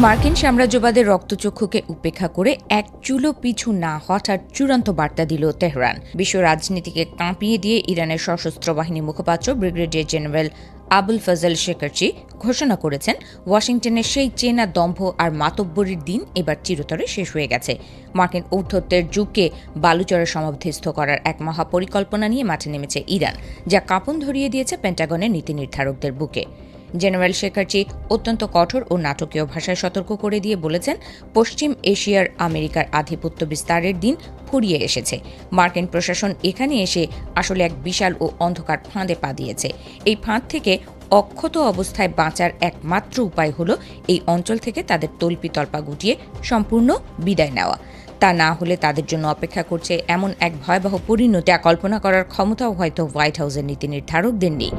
মার্কিন সাম্রাজ্যবাদের রক্তচক্ষুকে উপেক্ষা করে এক চুলো পিছু না হঠাৎ চূড়ান্ত বার্তা দিল তেহরান। বিশ্ব রাজনীতিকে কাঁপিয়ে দিয়ে ইরানের সশস্ত্র বাহিনী মুখপাত্র ব্রিগেডিয়ার জেনারেল আবুল ফজল শেখার্চি ঘোষণা করেছেন, ওয়াশিংটনের সেই চেনা দম্ভ আর মাতব্বরির দিন এবার চিরতরে শেষ হয়ে গেছে। মার্কিন ঔদ্ধত্যের যুগকে বালুচরে সমাধিস্থ করার এক মহাপরিকল্পনা নিয়ে মাঠে নেমেছে ইরান, যা কাঁপন ধরিয়ে দিয়েছে পেন্টাগনের নীতি নির্ধারকদের বুকে। জেনারেল শেখার্চি অত্যন্ত কঠোর ও নাটকীয় ভাষায় সতর্ক করে দিয়ে বলেছেন, পশ্চিম এশিয়ার আমেরিকার আধিপত্য বিস্তারের দিন ফুরিয়ে এসেছে। মার্কিন প্রশাসন এখানে এসে আসলে এক বিশাল ও অন্ধকার ফাঁদে পা দিয়েছে। এই ফাঁদ থেকে অক্ষত অবস্থায় বাঁচার একমাত্র উপায় হল এই অঞ্চল থেকে তাদের তল্পিতল্পা গুটিয়ে সম্পূর্ণ বিদায় নেওয়া। তা না হলে তাদের জন্য অপেক্ষা করছে এমন এক ভয়াবহ পরিণতি যা কল্পনা করার ক্ষমতাও হয়তো হোয়াইট হাউসের নীতি নির্ধারকদের নেই।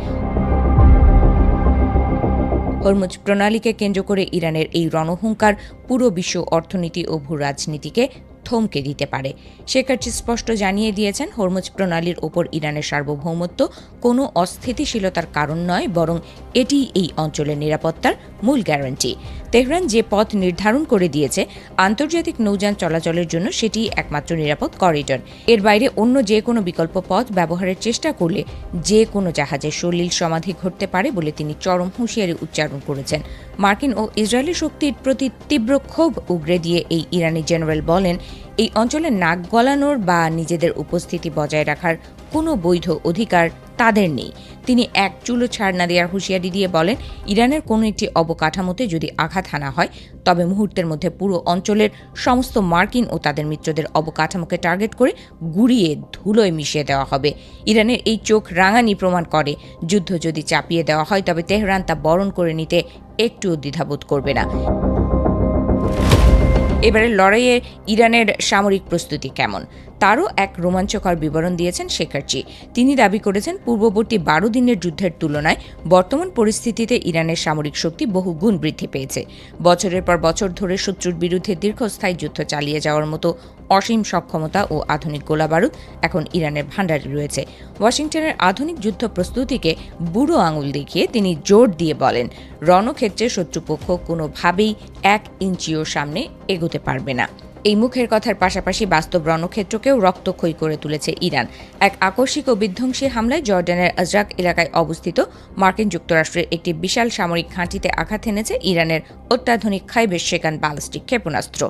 হরমুজ প্রণালীকে কেন্দ্র করে ইরানের এই রণহুঙ্কার পুরো বিশ্ব অর্থনীতি ও ভূ রাজনীতিকে থমকে দিতে পারে। শেখার্চি স্পষ্ট জানিয়ে দিয়েছেন, হরমুজ প্রণালীর ওপর ইরানের সার্বভৌমত্ব কোনো অস্থিতিশীলতার কারণ নয়, বরং এটি এই অঞ্চলের নিরাপত্তার মূল গ্যারান্টি। তেহরান যে পথ নির্ধারণ করে দিয়েছে আন্তর্জাতিক নৌযান চলাচলের জন্য, সেটি একমাত্র নিরাপদ করিডর। এর বাইরে অন্য যে কোনো বিকল্প পথ ব্যবহারের চেষ্টা করলে যে কোনো জাহাজের সলিল সমাধি ঘটতে পারে বলে তিনি চরম হুঁশিয়ারি উচ্চারণ করেছেন। মার্কিন ও ইসরায়েলি শক্তির প্রতি তীব্র ক্ষোভ উগরে দিয়ে এই ইরানি জেনারেল বলেন, এই অঞ্চলে নাক গলানোর বা নিজেদের উপস্থিতি বজায় রাখার কোনো বৈধ অধিকার তাদের নেই। তিনি এক চুলো ছাড় না দেওয়ার হুঁশিয়ারি দিয়ে বলেন, ইরানের কোনো একটি অবকাঠামোতে যদি আঘাত হানা হয় তবে মুহূর্তের মধ্যে পুরো অঞ্চলের সমস্ত মার্কিন ও তাদের মিত্রদের অবকাঠামোকে টার্গেট করে গুঁড়িয়ে ধুলোয় মিশিয়ে দেওয়া হবে। ইরানের এই চোখ রাঙানি প্রমাণ করে, যুদ্ধ যদি চাপিয়ে দেওয়া হয় তবে তেহরান তা বরণ করে নিতে একটুও দ্বিধাবোধ করবে না। এবারে লড়াইয়ে ইরানের সামরিক প্রস্তুতি কেমন তারও এক রোমাঞ্চকর বিবরণ দিয়েছেন শেখার্চি। তিনি দাবি করেছেন, পূর্ববর্তী 12 দিনের যুদ্ধের তুলনায় বর্তমান পরিস্থিতিতে ইরানের সামরিক শক্তি বহু গুণ বৃদ্ধি পেয়েছে। বছরের পর বছর ধরে শত্রুর বিরুদ্ধে দীর্ঘস্থায়ী যুদ্ধ চালিয়ে যাওয়ার মতো অসীম সক্ষমতা ও আধুনিক গোলাবারুদ এখন ইরানের ভাণ্ডারে রয়েছে। ওয়াশিংটনের আধুনিক যুদ্ধ প্রস্তুতিকে বুড়ো আঙুল দেখিয়ে তিনি জোর দিয়ে বলেন, রণক্ষেত্রে শত্রুপক্ষ কোনোভাবেই 1 ইঞ্চিও সামনে এগোতে পারবে না। এই মুখের কথার পাশাপাশি বাস্তব রণক্ষেত্রকেও রক্তক্ষয়ী করে তুলেছে ইরান। এক আকস্মিক ও বিধ্বংসী হামলায় জর্ডানের আজরাক এলাকায় অবস্থিত মার্কিন যুক্তরাষ্ট্রের একটি বিশাল সামরিক ঘাঁটিতে আঘাত এনেছে ইরানের অত্যাধুনিক খাইবের শেকান ব্যালিস্টিক ক্ষেপণাস্ত্র।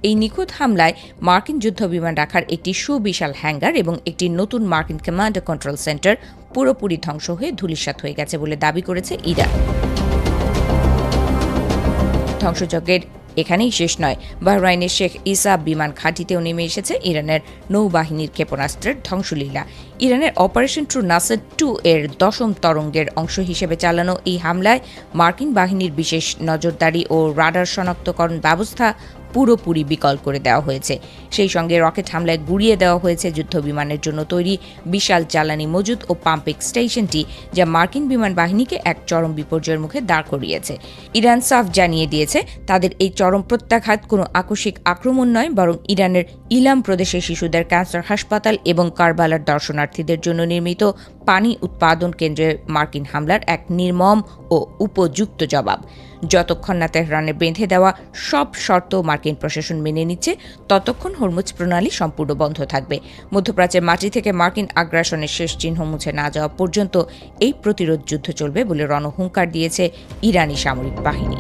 এই নিখুঁত হামলায় মার্কিন যুদ্ধবিমান রাখার একটি সুবিশাল হ্যাঙ্গার এবং একটি নতুন মার্কিন কমান্ড কন্ট্রোল সেন্টার পুরোপুরি ধ্বংস হয়ে ধূলিসাৎ হয়ে গেছে বলে দাবি করেছে ইরান। ধ্বংসযজ্ঞের এখানেই শেষ নয়, বাহরাইনের শেখ ইসা বিমান ঘাঁটিতেও নেমে এসেছে ইরানের নৌবাহিনীর ক্ষেপণাস্ত্রের ধ্বংসলীলা। ইরানের অপারেশন ট্রু নাসর 2 এর 10ম তরঙ্গের অংশ হিসেবে চালানো এই হামলায় মার্কিন বাহিনীর বিশেষ নজরদারি ও রাডার শনাক্তকরণ ব্যবস্থা পুরোপুরি বিকল করে দেওয়া হয়েছে। সেই সঙ্গে রকেট হামলায় গুঁড়িয়ে দেওয়া হয়েছে যুদ্ধবিমানের জন্য তৈরি বিশাল জ্বালানি মজুদ ও পাম্পিং স্টেশনটি, যা মার্কিন বিমান বাহিনীকে এক চরম বিপর্যয়ের মুখে দাঁড় করিয়েছে। ইরান সাফ জানিয়ে দিয়েছে, তাদের এই চরম প্রত্যাঘাত কোনো আকস্মিক আক্রমণ নয়, বরং ইরানের ইলাম প্রদেশের শিশুদের ক্যান্সার হাসপাতাল এবং কারবালার দর্শনার্থীদের জন্য নির্মিত পানি উৎপাদন কেন্দ্রের মার্কিন হামলার এক নির্মম ও উপযুক্ত জবাব। যতক্ষণ না তেহরানের বেঁধে দেওয়া সব শর্ত মার্কিন প্রশাসন মেনে নিচ্ছে, ততক্ষণ হরমুজ প্রণালী সম্পূর্ণ বন্ধ থাকবে। মধ্যপ্রাচ্যের মাটি থেকে মার্কিন আগ্রাসনের শেষ চিহ্ন মুছে না যাওয়া পর্যন্ত এই প্রতিরোধ যুদ্ধ চলবে বলে রণহুঙ্কার দিয়েছে ইরানি সামরিক বাহিনী।